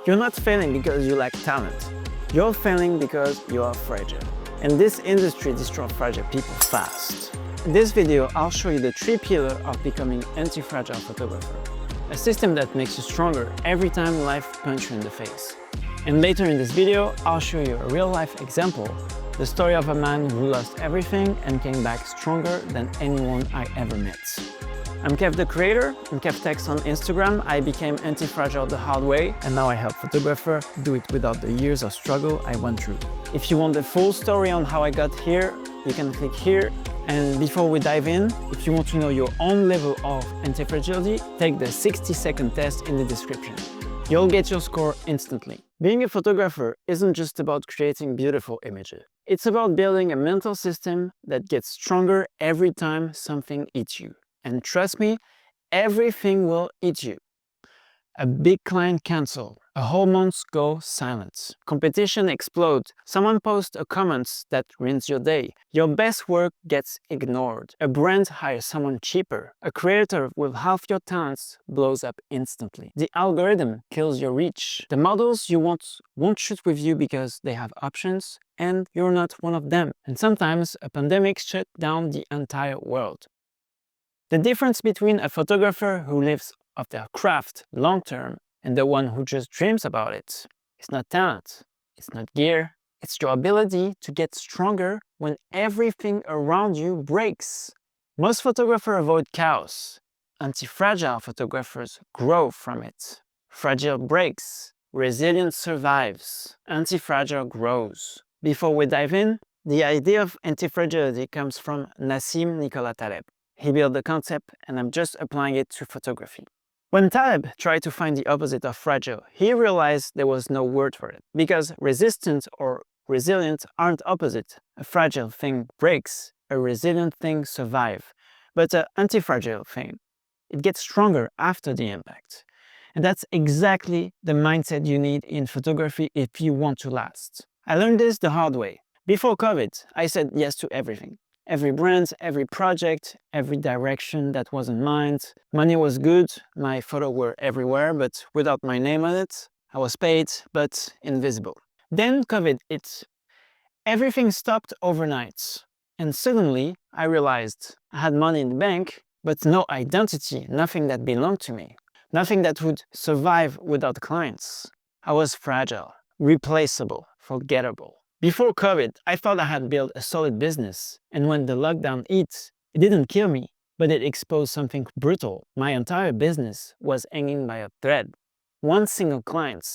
You're not failing because you lack talent. You're failing because you are fragile. And this industry destroys fragile people fast. In this video, I'll show you the 3 pillars of becoming anti-fragile photographer. A system that makes you stronger every time life punches you in the face. And later in this video, I'll show you a real-life example, the story of a man who lost everything and came back stronger than anyone I ever met. I'm Kev the creator, I'm KevTex on Instagram. I became anti-fragile the hard way, and now I help photographers do it without the years of struggle I went through. If you want the full story on how I got here, you can click here. And before we dive in, if you want to know your own level of anti-fragility, take the 60-second test in the description. You'll get your score instantly. Being a photographer isn't just about creating beautiful images. It's about building a mental system that gets stronger every time something hits you. And trust me, everything will eat you. A big client cancelled. A whole month go silent. Competition explodes. Someone posts a comment that ruins your day. Your best work gets ignored. A brand hires someone cheaper. A creator with half your talents blows up instantly. The algorithm kills your reach. The models you want won't shoot with you because they have options, and you're not one of them. And sometimes a pandemic shut down the entire world. The difference between a photographer who lives of their craft long-term and the one who just dreams about it is not talent, it's not gear, it's your ability to get stronger when everything around you breaks. Most photographers avoid chaos. Anti-fragile photographers grow from it. Fragile breaks, resilience survives, anti-fragile grows. Before we dive in, the idea of anti-fragility comes from Nassim Nicolas Taleb. He built the concept, and I'm just applying it to photography. When Taleb tried to find the opposite of fragile, he realized there was no word for it, because resistant or resilient aren't opposite. A fragile thing breaks, a resilient thing survives, but an anti-fragile thing, it gets stronger after the impact. And that's exactly the mindset you need in photography if you want to last. I learned this the hard way. Before COVID, I said yes to everything. Every brand, every project, every direction that wasn't mine. Money was good, my photos were everywhere, but without my name on it. I was paid, but invisible. Then COVID hit. Everything stopped overnight. And suddenly, I realized I had money in the bank, but no identity, nothing that belonged to me. Nothing that would survive without clients. I was fragile, replaceable, forgettable. Before COVID, I thought I had built a solid business, and when the lockdown hit, it didn't kill me, but it exposed something brutal. My entire business was hanging by a thread. One single client.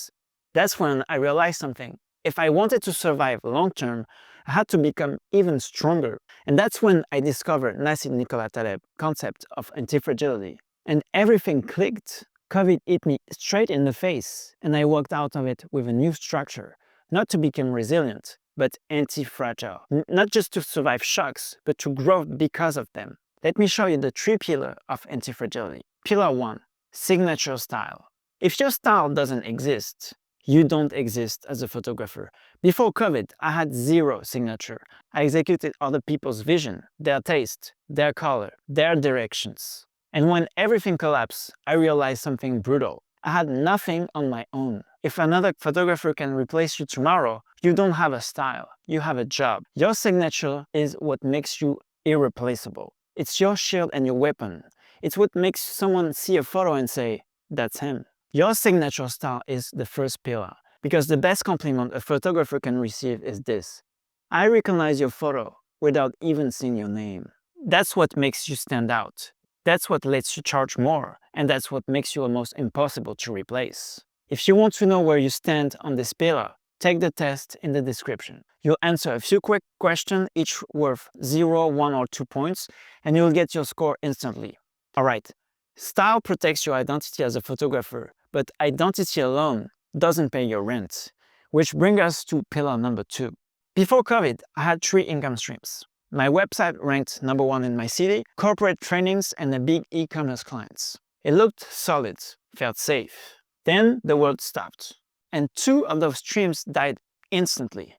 That's when I realized something. If I wanted to survive long-term, I had to become even stronger. And that's when I discovered Nassim Nicolas Taleb's concept of anti-fragility. And everything clicked. COVID hit me straight in the face, and I walked out of it with a new structure. Not to become resilient, but anti-fragile. Not just to survive shocks, but to grow because of them. Let me show you the 3 pillars of anti-fragility. Pillar 1, signature style. If your style doesn't exist, you don't exist as a photographer. Before COVID, I had zero signature. I executed other people's vision, their taste, their color, their directions. And when everything collapsed, I realized something brutal. I had nothing on my own. If another photographer can replace you tomorrow, you don't have a style, you have a job. Your signature is what makes you irreplaceable. It's your shield and your weapon. It's what makes someone see a photo and say, that's him. Your signature style is the first pillar, because the best compliment a photographer can receive is this: I recognize your photo without even seeing your name. That's what makes you stand out. That's what lets you charge more, and that's what makes you almost impossible to replace. If you want to know where you stand on this pillar, take the test in the description. You'll answer a few quick questions, each worth 0, 1, or 2 points, and you'll get your score instantly. Alright, style protects your identity as a photographer, but identity alone doesn't pay your rent. Which brings us to pillar number 2. Before COVID, I had 3 income streams. My website ranked number 1 in my city, corporate trainings, and a big e-commerce clients. It looked solid, felt safe. Then the world stopped, and 2 of those streams died instantly.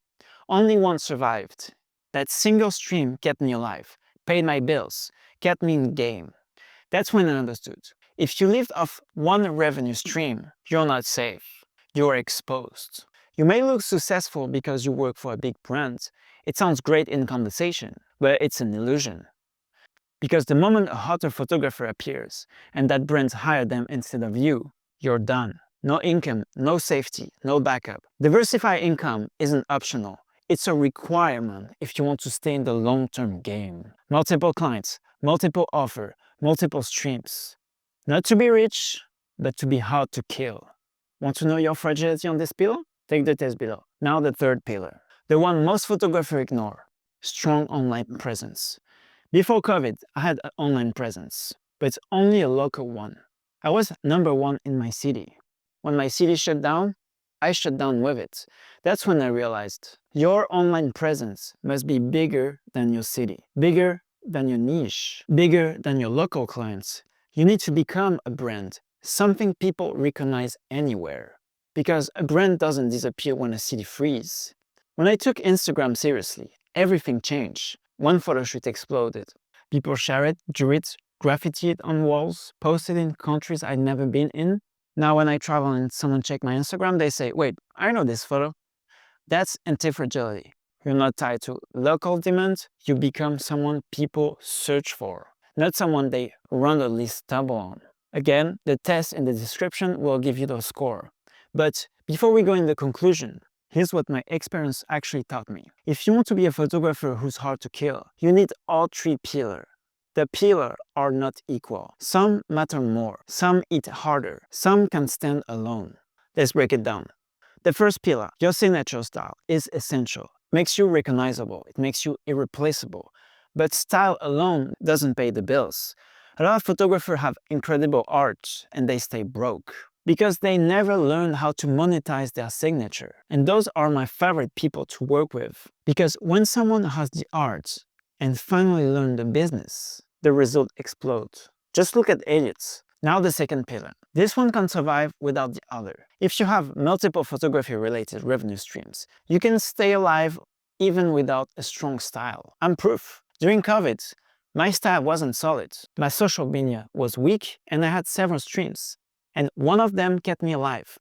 Only one survived. That single stream kept me alive, paid my bills, kept me in the game. That's when I understood. If you live off one revenue stream, you're not safe. you're exposed. You may look successful because you work for a big brand. It sounds great in conversation, but it's an illusion. Because the moment a hotter photographer appears and that brand hires them instead of you, you're done. No income, no safety, no backup. Diversify income isn't optional. It's a requirement if you want to stay in the long-term game. Multiple clients, multiple offers, multiple streams. Not to be rich, but to be hard to kill. Want to know your fragility on this pillar? Take the test below. Now the third pillar. The one most photographers ignore. Strong online presence. Before COVID, I had an online presence, but it's only a local one. I was number one in my city. When my city shut down, I shut down with it. That's when I realized your online presence must be bigger than your city, bigger than your niche, bigger than your local clients. You need to become a brand, something people recognize anywhere. Because a brand doesn't disappear when a city freezes. When I took Instagram seriously, everything changed. One photo shoot exploded. People share it, drew it, graffiti it on walls, posted in countries I'd never been in. Now when I travel and someone check my Instagram, they say, wait, I know this photo. That's anti-fragility. You're not tied to local demand, you become someone people search for, not someone they randomly stumble on. Again, the test in the description will give you the score. But before we go in the conclusion, here's what my experience actually taught me. If you want to be a photographer who's hard to kill, you need all three pillars. The pillars are not equal. Some matter more, some eat harder, some can stand alone. Let's break it down. The first pillar, your signature style, is essential. It makes you recognizable, it makes you irreplaceable. But style alone doesn't pay the bills. A lot of photographers have incredible art and they stay broke because they never learn how to monetize their signature. And those are my favorite people to work with. Because when someone has the art and finally learn the business, the result explodes. Just look at Elliot's. Now the second pillar. This one can survive without the other. If you have multiple photography-related revenue streams, you can stay alive even without a strong style. I'm proof. During COVID, my style wasn't solid. My social media was weak and I had several streams. And one of them kept me alive.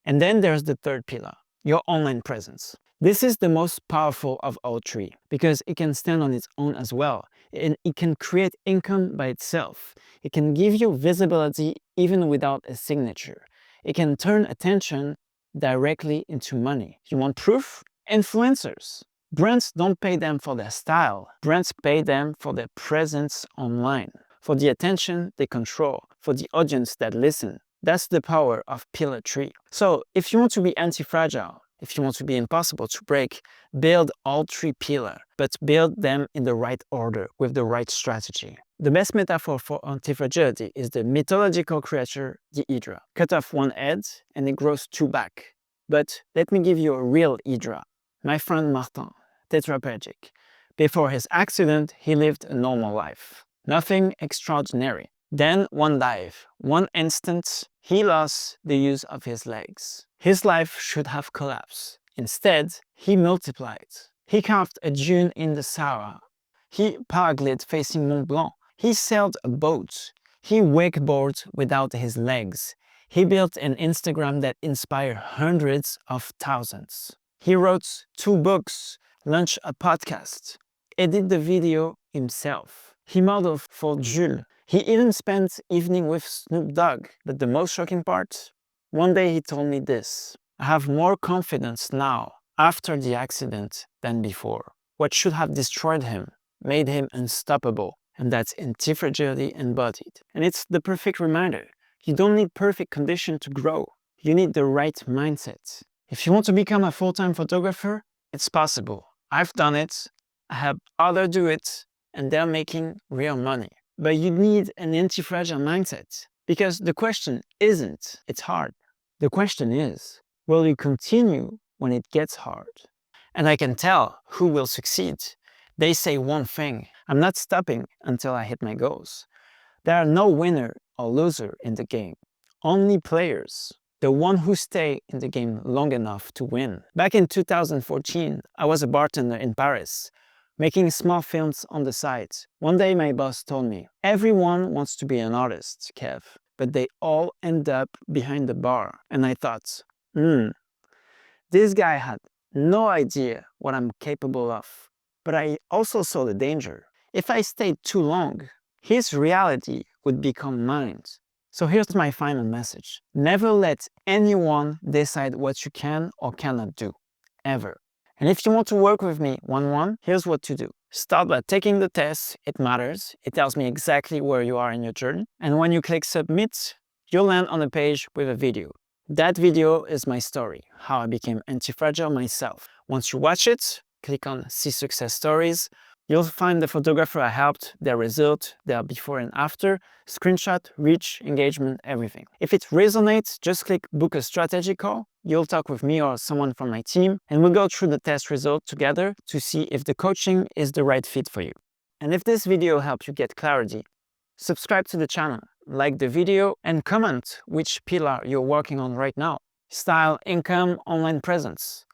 And then there's the third pillar, your online presence. This is the most powerful of all three because it can stand on its own as well. And it can create income by itself. It can give you visibility even without a signature. It can turn attention directly into money. You want proof? Influencers. Brands don't pay them for their style. Brands pay them for their presence online, for the attention they control, for the audience that listen. That's the power of pillar 3. So if you want to be anti-fragile, if you want to be impossible to break, build all 3 pillars, but build them in the right order with the right strategy. The best metaphor for anti-fragility is the mythological creature, the Hydra. Cut off one head and it grows 2 back. But let me give you a real Hydra. My friend Martin, tetraplegic. Before his accident, he lived a normal life. Nothing extraordinary. Then one dive, one instant, he lost the use of his legs. His life should have collapsed. Instead, he multiplied. He carved a dune in the Sahara. He paraglided facing Mont Blanc. He sailed a boat. He wakeboarded without his legs. He built an Instagram that inspired hundreds of thousands. He wrote 2 books, launched a podcast, edited the video himself. He modeled for Jules. He even spent evening with Snoop Dogg. But the most shocking part? One day he told me this: I have more confidence now after the accident than before. What should have destroyed him made him unstoppable. And that's anti-fragility embodied. And it's the perfect reminder. You don't need perfect condition to grow. You need the right mindset. If you want to become a full-time photographer, it's possible. I've done it. I have others do it. And they're making real money. But you need an anti-fragile mindset. Because the question isn't, it's hard. The question is, will you continue when it gets hard? And I can tell who will succeed. They say one thing: I'm not stopping until I hit my goals. There are no winner or loser in the game. Only players. The one who stay in the game long enough to win. Back in 2014, I was a bartender in Paris, making small films on the side. One day my boss told me, everyone wants to be an artist, Kev, but they all end up behind the bar. And I thought, This guy had no idea what I'm capable of, but I also saw the danger. If I stayed too long, his reality would become mine. So here's my final message. Never let anyone decide what you can or cannot do, ever. And if you want to work with me one-on-one, here's what to do. Start by taking the test. It matters. It tells me exactly where you are in your journey. And when you click submit, you'll land on a page with a video. That video is my story, how I became anti-fragile myself. Once you watch it, click on see success stories. You'll find the photographer I helped, their result, their before and after, screenshot, reach, engagement, everything. If it resonates, just click book a strategy call. You'll talk with me or someone from my team, and we'll go through the test result together to see if the coaching is the right fit for you. And if this video helped you get clarity, subscribe to the channel, like the video, and comment which pillar you're working on right now. Style, income, online presence.